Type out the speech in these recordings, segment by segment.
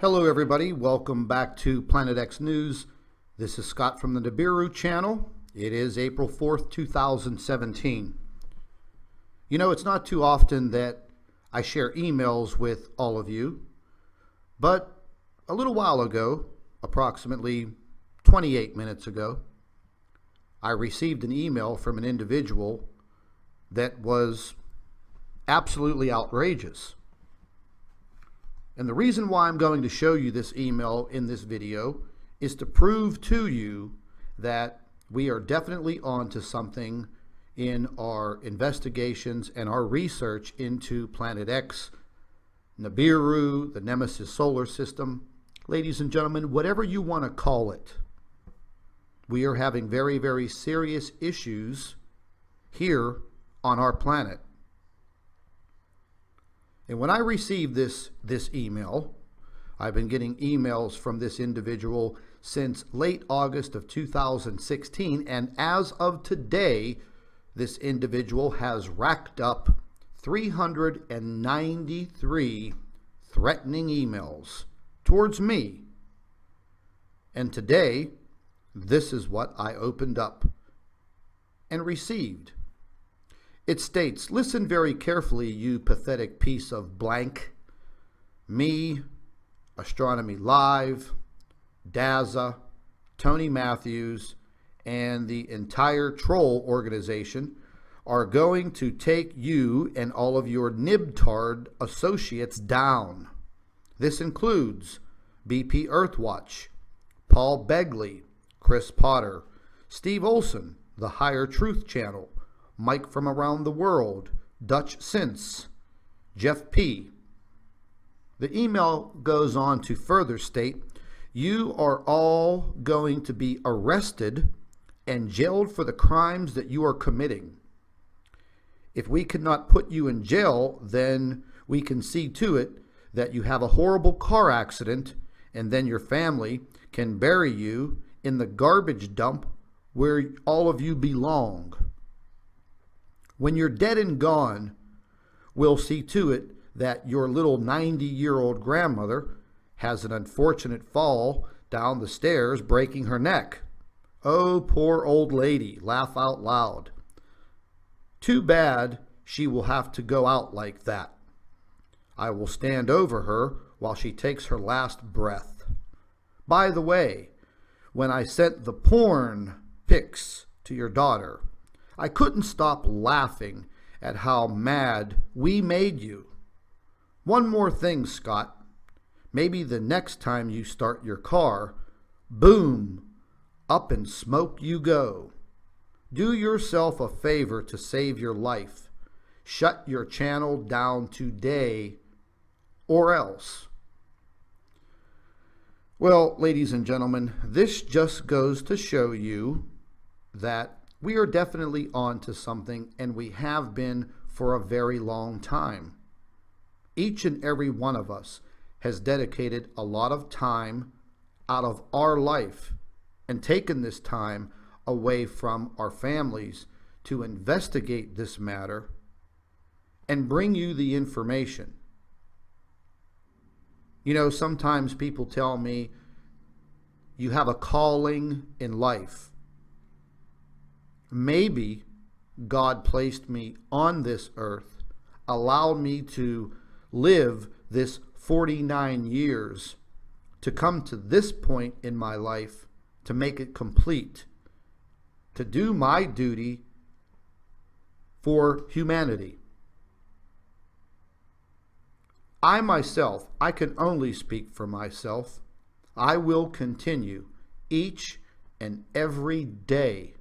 Hello everybody, welcome back to Planet X News. This is Scott from the Nibiru channel. It is April 4th, 2017. You know, it's not too often that I share emails with all of you, but a little while ago, approximately 28 minutes ago, I received an email from an individual that was absolutely outrageous. And the reason why I'm going to show you this email in this video is to prove to you that we are definitely on to something in our investigations and our research into Planet X, Nibiru, the Nemesis solar system. Ladies and gentlemen, whatever you want to call it, we are having very, very serious issues here on our planet. And when I received this email, I've been getting emails from this individual since late August of 2016, and as of today, this individual has racked up 393 threatening emails towards me. And today, this is what I opened up and received. It states, "Listen very carefully, you pathetic piece of blank. Me, Astronomy Live, Daza, Tony Matthews, and the entire troll organization are going to take you and all of your nibtard associates down. This includes BP Earthwatch, Paul Begley, Chris Potter, Steve Olson, the Higher Truth Channel, Mike from Around the World, Dutch Since, Jeff P." The email goes on to further state, "You are all going to be arrested and jailed for the crimes that you are committing. If we cannot put you in jail, then we can see to it that you have a horrible car accident, and then your family can bury you in the garbage dump where all of you belong. When you're dead and gone, we'll see to it that your little 90-year-old grandmother has an unfortunate fall down the stairs, breaking her neck. Oh, poor old lady, laugh out loud. Too bad she will have to go out like that. I will stand over her while she takes her last breath. By the way, when I sent the porn pics to your daughter, I couldn't stop laughing at how mad we made you. One more thing, Scott. Maybe the next time you start your car, boom, up in smoke you go. Do yourself a favor to save your life. Shut your channel down today, or else." Well, ladies and gentlemen, this just goes to show you that we are definitely on to something, and we have been for a very long time. Each and every one of us has dedicated a lot of time out of our life and taken this time away from our families to investigate this matter and bring you the information. You know, sometimes people tell me, you have a calling in life. Maybe God placed me on this earth, allowed me to live this 49 years to come to this point in my life, to make it complete, to do my duty for humanity. I myself, I can only speak for myself. I will continue each and every day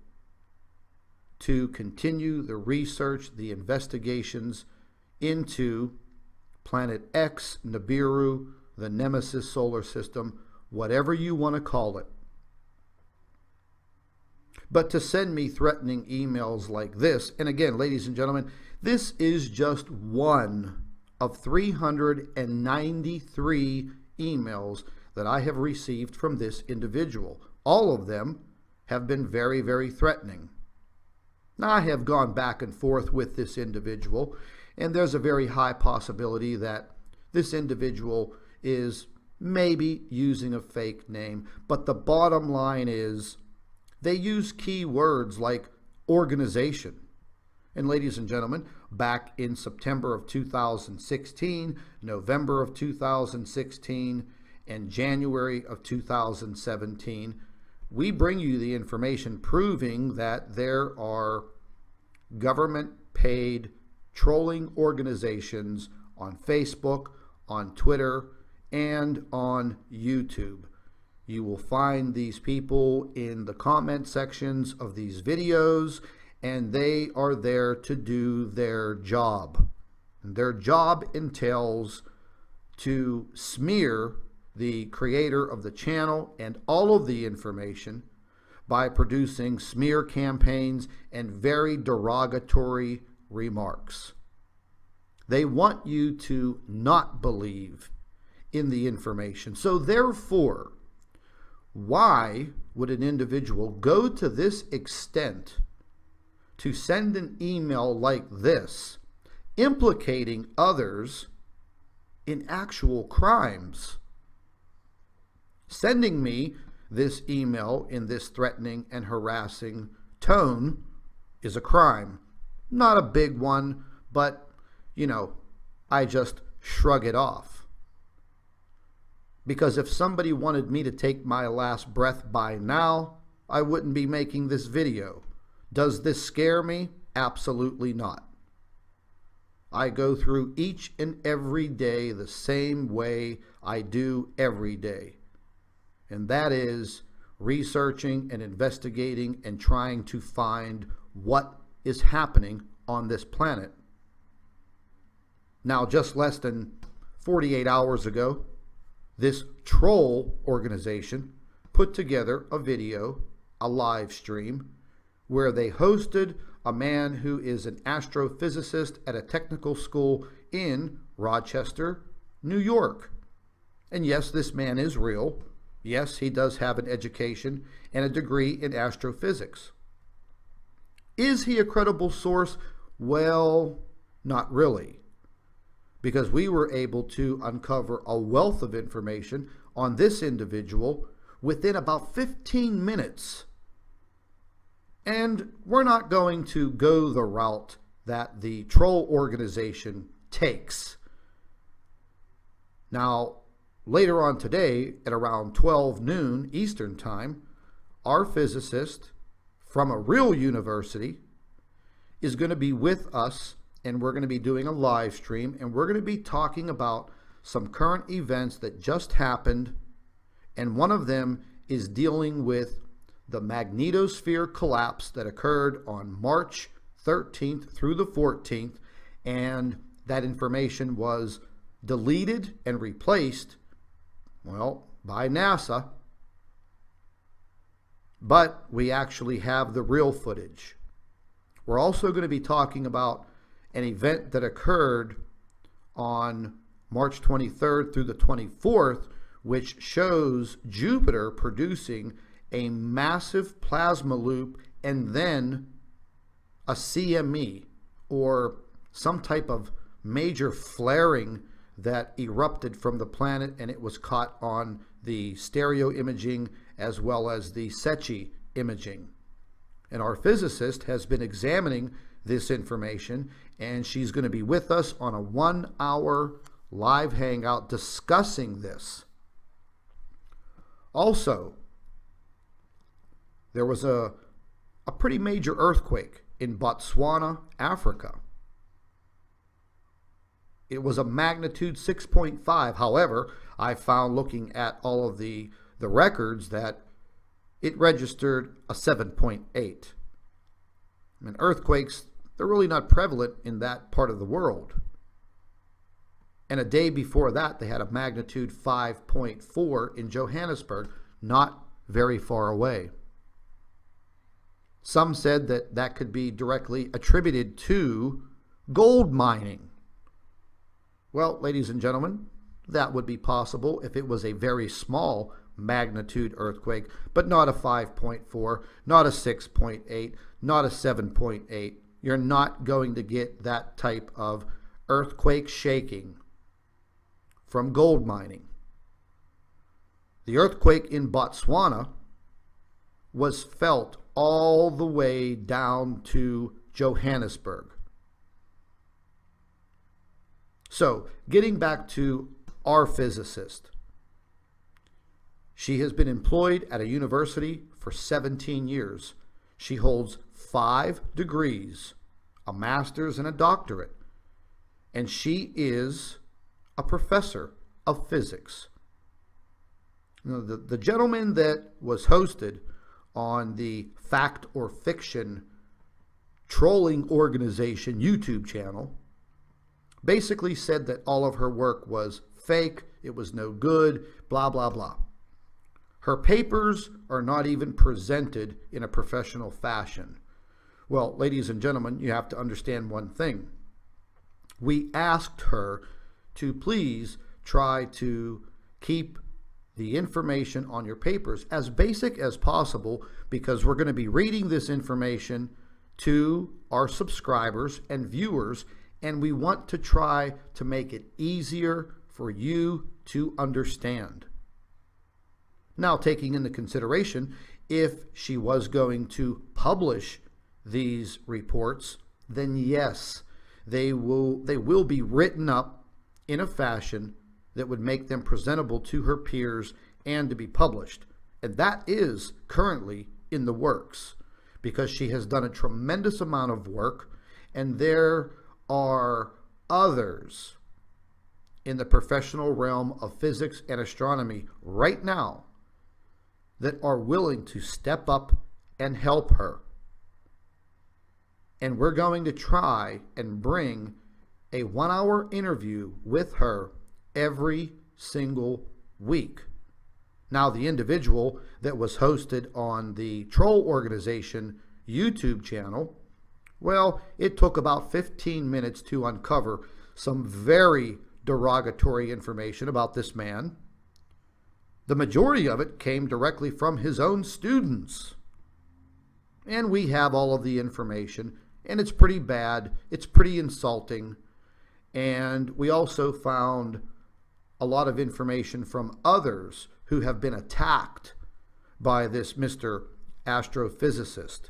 to continue the research, the investigations into Planet X, Nibiru, the Nemesis solar system, whatever you want to call it. But to send me threatening emails like this, and again, ladies and gentlemen, this is just one of 393 emails that I have received from this individual. All of them have been very, very threatening. Now, I have gone back and forth with this individual, and there's a very high possibility that this individual is maybe using a fake name. But the bottom line is they use key words like organization. And ladies and gentlemen, back in September of 2016, November of 2016, and January of 2017, we bring you the information proving that there are government-paid trolling organizations on Facebook, on Twitter, and on YouTube. You will find these people in the comment sections of these videos, and they are there to do their job. And their job entails to smear the creator of the channel and all of the information by producing smear campaigns and very derogatory remarks. They want you to not believe in the information. So therefore, why would an individual go to this extent to send an email like this, implicating others in actual crimes? Sending me this email in this threatening and harassing tone is a crime. Not a big one, but, I just shrug it off. Because if somebody wanted me to take my last breath by now, I wouldn't be making this video. Does this scare me? Absolutely not. I go through each and every day the same way I do every day. And that is researching and investigating and trying to find what is happening on this planet. Now, just less than 48 hours ago, this troll organization put together a video, a live stream, where they hosted a man who is an astrophysicist at a technical school in Rochester, New York. And yes, this man is real. Yes, he does have an education and a degree in astrophysics. Is he a credible source? Well, not really. Because we were able to uncover a wealth of information on this individual within about 15 minutes. And we're not going to go the route that the troll organization takes. Now, later on today, at around 12 noon Eastern Time, our physicist from a real university is going to be with us, and we're going to be doing a live stream, and we're going to be talking about some current events that just happened, and one of them is dealing with the magnetosphere collapse that occurred on March 13th through the 14th, and that information was deleted and replaced, well, by NASA. But we actually have the real footage. We're also going to be talking about an event that occurred on March 23rd through the 24th, which shows Jupiter producing a massive plasma loop and then a CME, or some type of major flaring that erupted from the planet, and it was caught on the stereo imaging as well as the SETI imaging. And our physicist has been examining this information, and she's going to be with us on a 1-hour live hangout discussing this. Also, there was a pretty major earthquake in Botswana, Africa. It was a magnitude 6.5. However, I found, looking at all of the records, that it registered a 7.8. And earthquakes, they're really not prevalent in that part of the world. And a day before that, they had a magnitude 5.4 in Johannesburg, not very far away. Some said that that could be directly attributed to gold mining. Well, ladies and gentlemen, that would be possible if it was a very small magnitude earthquake, but not a 5.4, not a 6.8, not a 7.8. You're not going to get that type of earthquake shaking from gold mining. The earthquake in Botswana was felt all the way down to Johannesburg. So, getting back to our physicist, she has been employed at a university for 17 years. She holds 5 degrees, a master's and a doctorate, and she is a professor of physics. You know, the gentleman that was hosted on the Fact or Fiction trolling organization YouTube channel basically said that all of her work was fake, it was no good, blah, blah, blah. Her papers are not even presented in a professional fashion. Well, ladies and gentlemen, you have to understand one thing. We asked her to please try to keep the information on your papers as basic as possible, because we're going to be reading this information to our subscribers and viewers, and we want to try to make it easier for you to understand. Now, taking into consideration, if she was going to publish these reports, then yes, they will be written up in a fashion that would make them presentable to her peers and to be published. And that is currently in the works, because she has done a tremendous amount of work, and there are others in the professional realm of physics and astronomy right now that are willing to step up and help her. And we're going to try and bring a 1-hour interview with her every single week. Now, the individual that was hosted on the Troll Organization YouTube channel, well, it took about 15 minutes to uncover some very derogatory information about this man. The majority of it came directly from his own students. And we have all of the information, and it's pretty bad, it's pretty insulting, and we also found a lot of information from others who have been attacked by this Mr. Astrophysicist.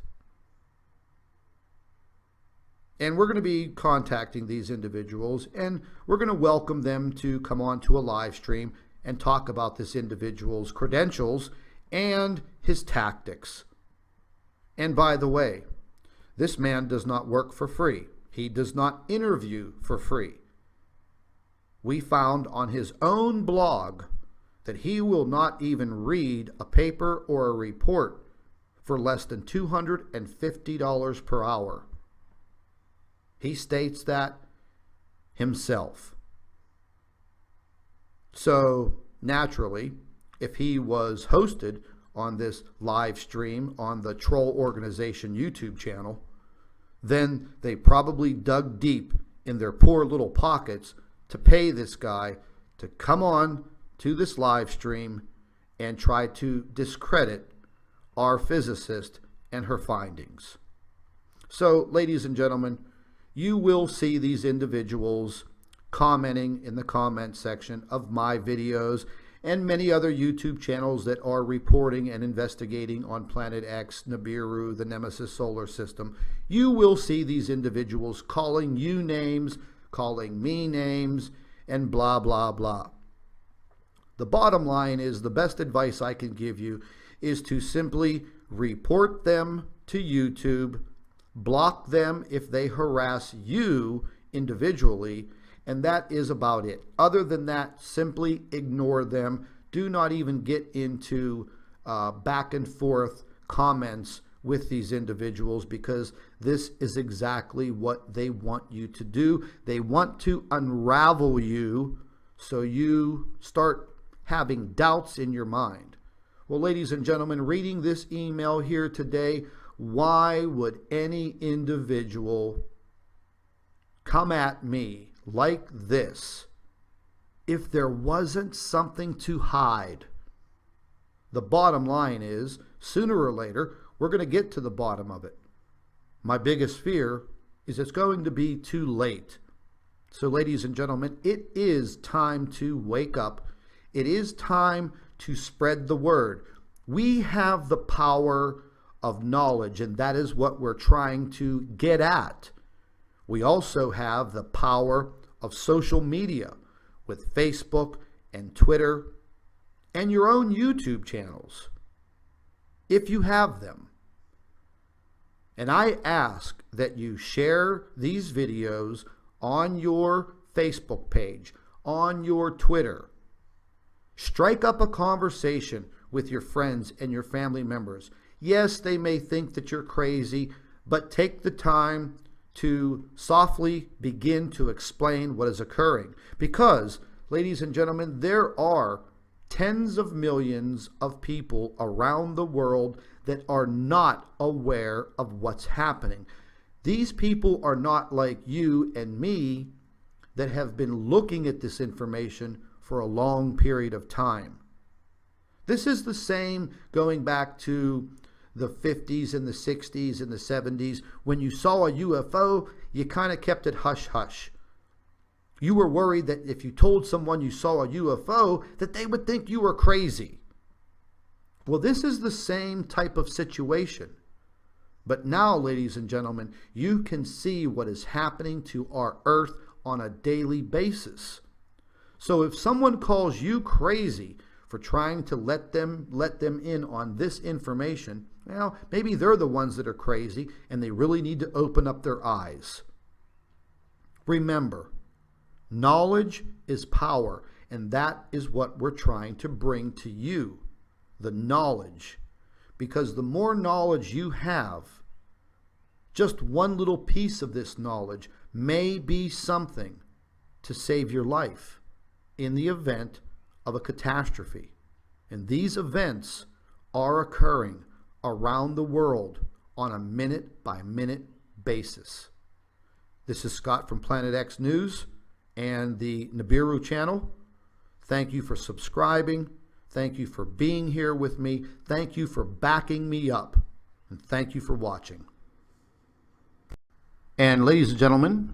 And we're going to be contacting these individuals, and we're going to welcome them to come on to a live stream and talk about this individual's credentials and his tactics. And by the way, this man does not work for free. He does not interview for free. We found on his own blog that he will not even read a paper or a report for less than $250 per hour. He states that himself. So naturally, if he was hosted on this live stream on the Troll Organization YouTube channel, then they probably dug deep in their poor little pockets to pay this guy to come on to this live stream and try to discredit our physicist and her findings. So, ladies and gentlemen, you will see these individuals commenting in the comment section of my videos and many other YouTube channels that are reporting and investigating on Planet X, Nibiru, the Nemesis solar system. You will see these individuals calling you names, calling me names, and blah, blah, blah. The bottom line is, the best advice I can give you is to simply report them to YouTube, block them if they harass you individually, and that is about it. Other than that, simply ignore them. Do not even get into back and forth comments with these individuals, because this is exactly what they want you to do. They want to unravel you so you start having doubts in your mind. Well, ladies and gentlemen, reading this email here today, why would any individual come at me like this if there wasn't something to hide? The bottom line is, sooner or later, we're going to get to the bottom of it. My biggest fear is it's going to be too late. So, ladies and gentlemen, it is time to wake up. It is time to spread the word. We have the power of knowledge, and that is what we're trying to get at. We also have the power of social media with Facebook and Twitter and your own YouTube channels, if you have them. And I ask that you share these videos on your Facebook page, on your Twitter. Strike up a conversation with your friends and your family members. Yes, they may think that you're crazy, but take the time to softly begin to explain what is occurring. Because, ladies and gentlemen, there are tens of millions of people around the world that are not aware of what's happening. These people are not like you and me that have been looking at this information for a long period of time. This is the same going back to the 50s and the 60s and the 70s. When you saw a UFO, you kind of kept it hush-hush. You were worried that if you told someone you saw a UFO, that they would think you were crazy. Well, this is the same type of situation. But now, ladies and gentlemen, you can see what is happening to our Earth on a daily basis. So if someone calls you crazy for trying to let them in on this information, well, maybe they're the ones that are crazy and they really need to open up their eyes. Remember, knowledge is power, and that is what we're trying to bring to you, the knowledge. Because the more knowledge you have, just one little piece of this knowledge may be something to save your life in the event of a catastrophe. And these events are occurring around the world on a minute-by-minute basis. This is Scott from Planet X News and the Nibiru channel. Thank you for subscribing. Thank you for being here with me. Thank you for backing me up. And thank you for watching. And ladies and gentlemen,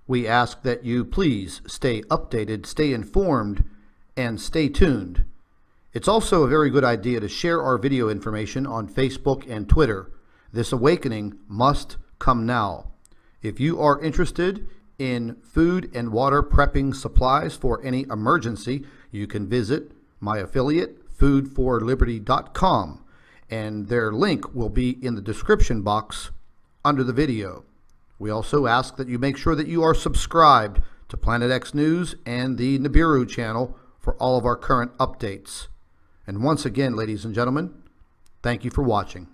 we ask that you please stay updated, stay informed, and stay tuned. It's also a very good idea to share our video information on Facebook and Twitter. This awakening must come now. If you are interested in food and water prepping supplies for any emergency, you can visit my affiliate, foodforliberty.com, and their link will be in the description box under the video. We also ask that you make sure that you are subscribed to Planet X News and the Nibiru channel for all of our current updates. And once again, ladies and gentlemen, thank you for watching.